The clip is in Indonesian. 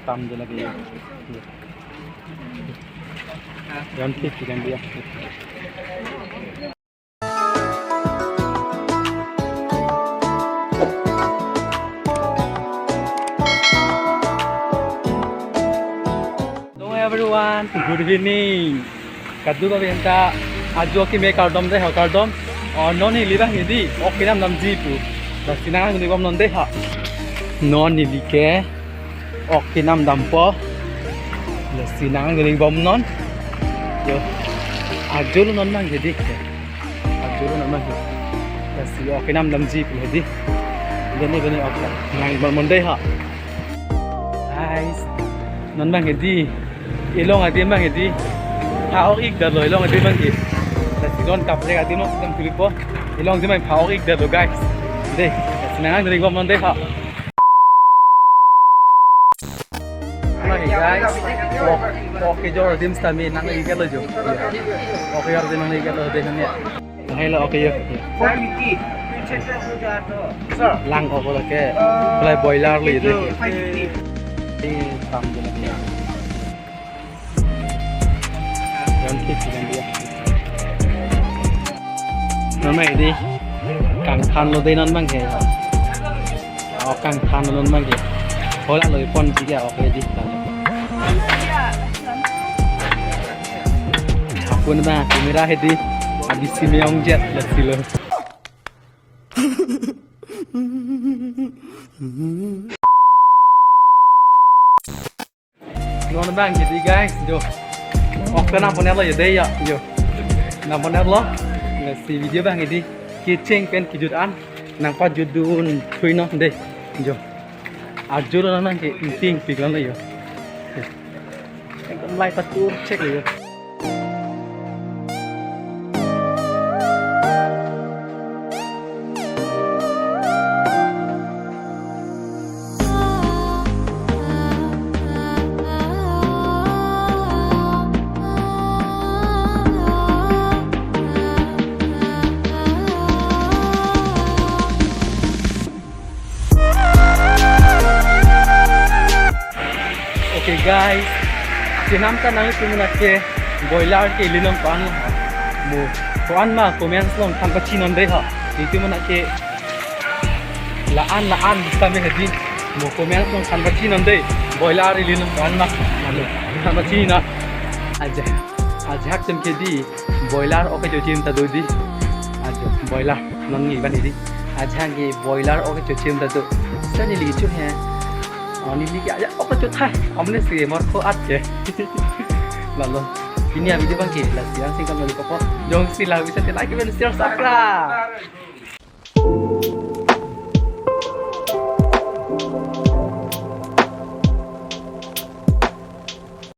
tam dia lagi. Ganti kan dia. Hello everyone, good evening. Kadu ka benta ajo ki me kardom de ha kardom non ni liba hidi ok nam jipu. Bas sinang ni bom non de ha. Non ni like ok nam dampo. Le sinang ni bom non. Yo. Ajo non mang hidi. Ajo non mang. Bas si ok nam jipu hidi. Gani ok nang bom non de ha. Guys, non mang hidi. Ilong adi mang hidi. Pháo ít đợt rồi, long ở đây vâng kì là chỉ con cặp đây là tiếng nó đang philip po, thì long chỉ mày pháo ít đợt rồi guys, đây, nãy người gom non đây họ, này guys, ok cho team star mình nãy cái lời chứ, ok rồi team này cái lời đây nè, hay là ok chưa, lang ok là cái, lại boiler lì đây, đi tầm cái này. Ganti kan dia. Namai di kang than lo dei non mang ke. Kang than non mang ke. Hola lo pon ji ya ok di. Apun ba kamera he di. Abis si meong jet la silo. Non bang jadi guys, jo. Oke, namanya lo ya deh ya, yo. Namanya lo, ngasih video bang ini, kicing pen kejutan, nampak judun kuino deh, jo. Ajo lo nang ke inting pikir lo yo. Yang kemlai patur cek yo. Okay guys, sinamkan nang pumunat ke boiler ke linong pan mo kuan ma comments long tanpa chinon deh ha itu mana ke laan kami hadi mo comments long tanpa chinon deh boiler linong pan ma malu tanpa china aja hak sem ke di boiler oke jo chim ta do di aja boiler non ngi ban di aja ke boiler oke jo chim ta do sani li chu he ini aja oke cutai omne sih mau ko aja lalu ini ya video bang ki lah siang singkat dari pokok jangan sila bisa like dan share subscribe.